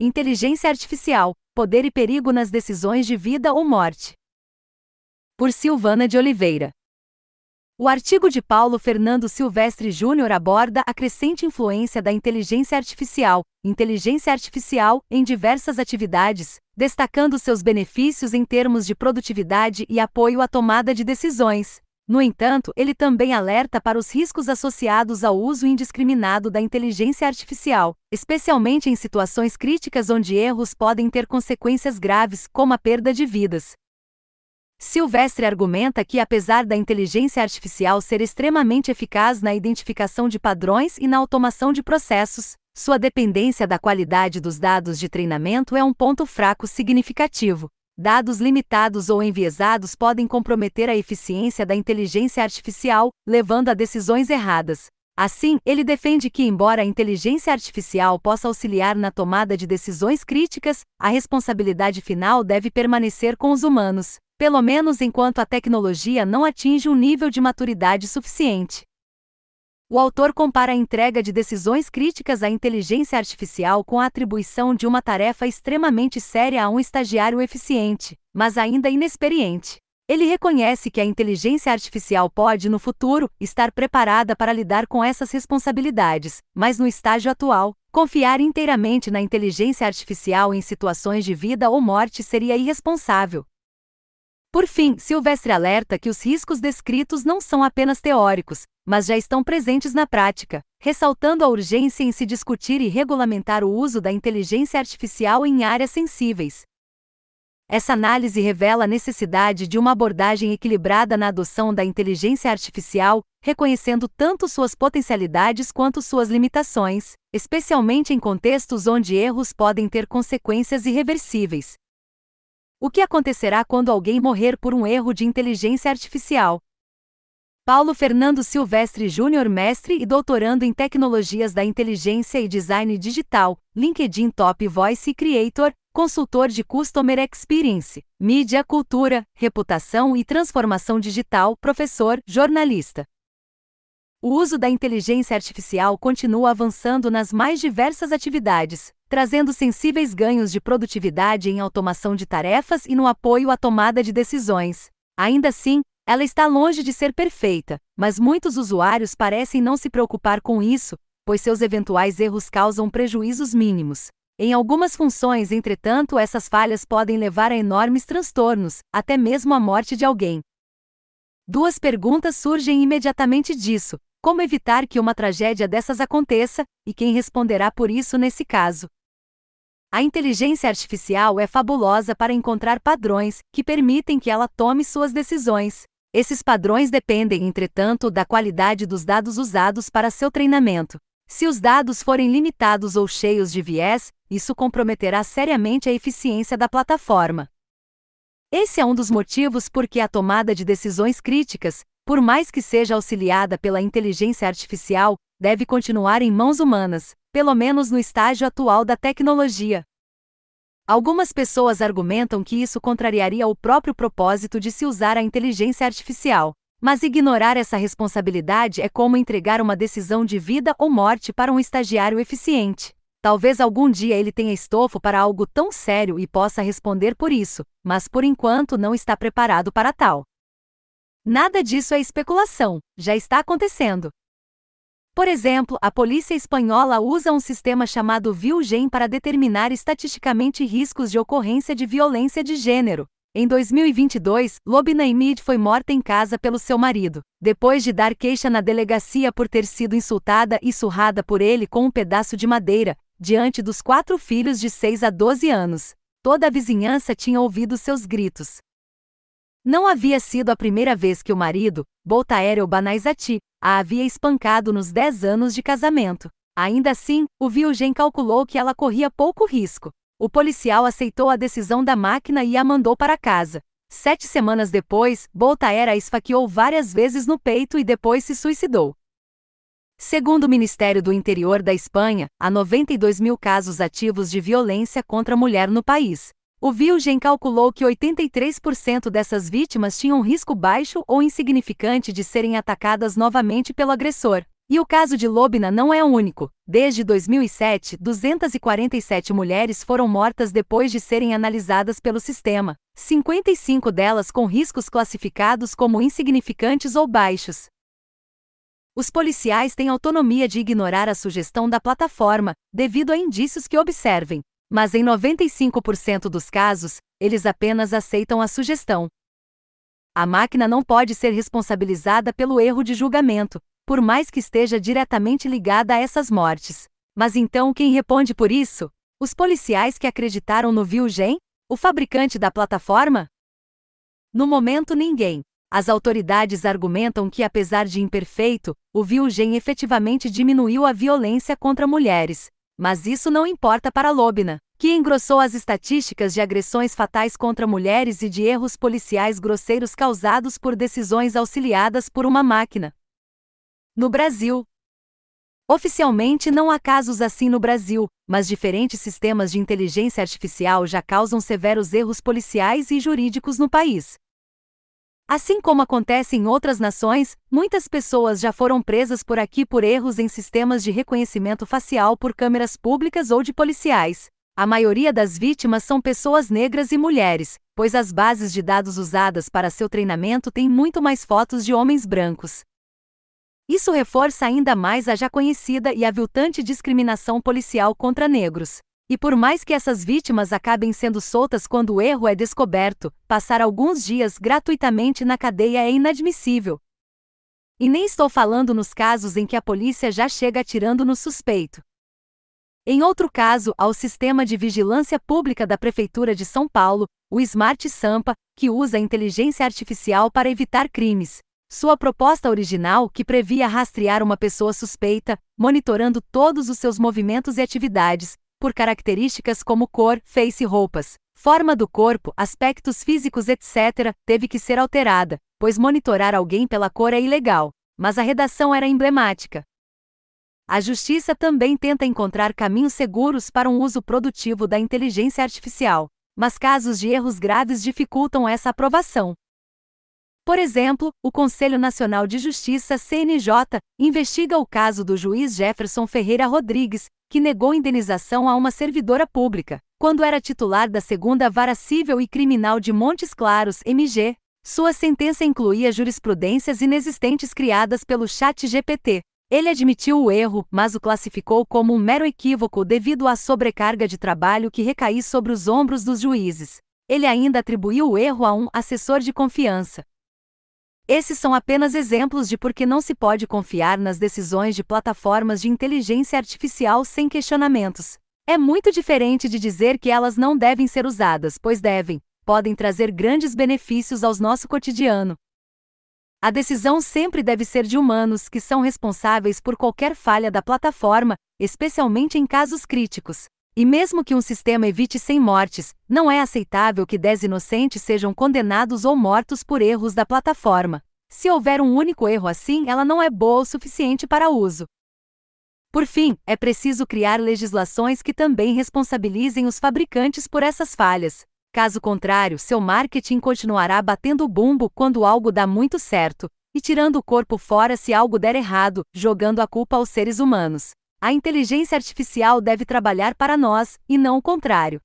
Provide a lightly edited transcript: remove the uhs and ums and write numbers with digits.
Inteligência Artificial, Poder e Perigo nas Decisões de Vida ou Morte. Por Silvana de Oliveira. O artigo de Paulo Fernando Silvestre Júnior aborda a crescente influência da inteligência artificial em diversas atividades, destacando seus benefícios em termos de produtividade e apoio à tomada de decisões. No entanto, ele também alerta para os riscos associados ao uso indiscriminado da inteligência artificial, especialmente em situações críticas onde erros podem ter consequências graves, como a perda de vidas. Silvestre argumenta que, apesar da inteligência artificial ser extremamente eficaz na identificação de padrões e na automação de processos, sua dependência da qualidade dos dados de treinamento é um ponto fraco significativo. Dados limitados ou enviesados podem comprometer a eficiência da inteligência artificial, levando a decisões erradas. Assim, ele defende que, embora a inteligência artificial possa auxiliar na tomada de decisões críticas, a responsabilidade final deve permanecer com os humanos, pelo menos enquanto a tecnologia não atinge um nível de maturidade suficiente. O autor compara a entrega de decisões críticas à inteligência artificial com a atribuição de uma tarefa extremamente séria a um estagiário eficiente, mas ainda inexperiente. Ele reconhece que a inteligência artificial pode, no futuro, estar preparada para lidar com essas responsabilidades, mas no estágio atual, confiar inteiramente na inteligência artificial em situações de vida ou morte seria irresponsável. Por fim, Silvestre alerta que os riscos descritos não são apenas teóricos, mas já estão presentes na prática, ressaltando a urgência em se discutir e regulamentar o uso da inteligência artificial em áreas sensíveis. Essa análise revela a necessidade de uma abordagem equilibrada na adoção da inteligência artificial, reconhecendo tanto suas potencialidades quanto suas limitações, especialmente em contextos onde erros podem ter consequências irreversíveis. O que acontecerá quando alguém morrer por um erro de inteligência artificial? Paulo Fernando Silvestre Júnior, mestre e doutorando em Tecnologias da Inteligência e Design Digital, LinkedIn Top Voice Creator, consultor de Customer Experience, mídia, cultura, reputação e transformação digital, professor, jornalista. O uso da inteligência artificial continua avançando nas mais diversas atividades, trazendo sensíveis ganhos de produtividade em automação de tarefas e no apoio à tomada de decisões. Ainda assim, ela está longe de ser perfeita, mas muitos usuários parecem não se preocupar com isso, pois seus eventuais erros causam prejuízos mínimos. Em algumas funções, entretanto, essas falhas podem levar a enormes transtornos, até mesmo a morte de alguém. Duas perguntas surgem imediatamente disso: como evitar que uma tragédia dessas aconteça, e quem responderá por isso nesse caso? A inteligência artificial é fabulosa para encontrar padrões que permitem que ela tome suas decisões. Esses padrões dependem, entretanto, da qualidade dos dados usados para seu treinamento. Se os dados forem limitados ou cheios de viés, isso comprometerá seriamente a eficiência da plataforma. Esse é um dos motivos por que a tomada de decisões críticas, por mais que seja auxiliada pela inteligência artificial, deve continuar em mãos humanas, pelo menos no estágio atual da tecnologia. Algumas pessoas argumentam que isso contrariaria o próprio propósito de se usar a inteligência artificial. Mas ignorar essa responsabilidade é como entregar uma decisão de vida ou morte para um estagiário eficiente. Talvez algum dia ele tenha estofo para algo tão sério e possa responder por isso, mas por enquanto não está preparado para tal. Nada disso é especulação, já está acontecendo. Por exemplo, a polícia espanhola usa um sistema chamado ViewGen para determinar estatisticamente riscos de ocorrência de violência de gênero. Em 2022, Lobna Imid foi morta em casa pelo seu marido, depois de dar queixa na delegacia por ter sido insultada e surrada por ele com um pedaço de madeira, diante dos 4 filhos de 6 a 12 anos. Toda a vizinhança tinha ouvido seus gritos. Não havia sido a primeira vez que o marido, Boltaer Banaizzati, a havia espancado nos 10 anos de casamento. Ainda assim, o ViewGen calculou que ela corria pouco risco. O policial aceitou a decisão da máquina e a mandou para casa. 7 semanas depois, Boltaer a esfaqueou várias vezes no peito e depois se suicidou. Segundo o Ministério do Interior da Espanha, há 92 mil casos ativos de violência contra a mulher no país. O ViewGen calculou que 83% dessas vítimas tinham risco baixo ou insignificante de serem atacadas novamente pelo agressor. E o caso de Lobna não é o único. Desde 2007, 247 mulheres foram mortas depois de serem analisadas pelo sistema, 55 delas com riscos classificados como insignificantes ou baixos. Os policiais têm autonomia de ignorar a sugestão da plataforma, devido a indícios que observem, mas em 95% dos casos, eles apenas aceitam a sugestão. A máquina não pode ser responsabilizada pelo erro de julgamento, por mais que esteja diretamente ligada a essas mortes. Mas então quem responde por isso? Os policiais que acreditaram no Vilgen? O fabricante da plataforma? No momento ninguém. As autoridades argumentam que apesar de imperfeito, o Vilgen efetivamente diminuiu a violência contra mulheres. Mas isso não importa para Lobna, que engrossou as estatísticas de agressões fatais contra mulheres e de erros policiais grosseiros causados por decisões auxiliadas por uma máquina. No Brasil. Oficialmente não há casos assim no Brasil, mas diferentes sistemas de inteligência artificial já causam severos erros policiais e jurídicos no país. Assim como acontece em outras nações, muitas pessoas já foram presas por aqui por erros em sistemas de reconhecimento facial por câmeras públicas ou de policiais. A maioria das vítimas são pessoas negras e mulheres, pois as bases de dados usadas para seu treinamento têm muito mais fotos de homens brancos. Isso reforça ainda mais a já conhecida e aviltante discriminação policial contra negros. E por mais que essas vítimas acabem sendo soltas quando o erro é descoberto, passar alguns dias gratuitamente na cadeia é inadmissível. E nem estou falando nos casos em que a polícia já chega atirando no suspeito. Em outro caso, há o Sistema de Vigilância Pública da Prefeitura de São Paulo, o Smart Sampa, que usa a inteligência artificial para evitar crimes. Sua proposta original, que previa rastrear uma pessoa suspeita, monitorando todos os seus movimentos e atividades, por características como cor, face e roupas, forma do corpo, aspectos físicos etc., teve que ser alterada, pois monitorar alguém pela cor é ilegal, mas a redação era emblemática. A Justiça também tenta encontrar caminhos seguros para um uso produtivo da inteligência artificial, mas casos de erros graves dificultam essa aprovação. Por exemplo, o Conselho Nacional de Justiça (CNJ) investiga o caso do juiz Jefferson Ferreira Rodrigues, que negou indenização a uma servidora pública, quando era titular da 2ª Vara Civil e Criminal de Montes Claros, MG. Sua sentença incluía jurisprudências inexistentes criadas pelo ChatGPT. Ele admitiu o erro, mas o classificou como um mero equívoco devido à sobrecarga de trabalho que recaía sobre os ombros dos juízes. Ele ainda atribuiu o erro a um assessor de confiança. Esses são apenas exemplos de por que não se pode confiar nas decisões de plataformas de inteligência artificial sem questionamentos. É muito diferente de dizer que elas não devem ser usadas, pois podem trazer grandes benefícios ao nosso cotidiano. A decisão sempre deve ser de humanos que são responsáveis por qualquer falha da plataforma, especialmente em casos críticos. E mesmo que um sistema evite 100 mortes, não é aceitável que 10 inocentes sejam condenados ou mortos por erros da plataforma. Se houver um único erro assim, ela não é boa o suficiente para uso. Por fim, é preciso criar legislações que também responsabilizem os fabricantes por essas falhas. Caso contrário, seu marketing continuará batendo bumbo quando algo dá muito certo, e tirando o corpo fora se algo der errado, jogando a culpa aos seres humanos. A inteligência artificial deve trabalhar para nós, e não o contrário.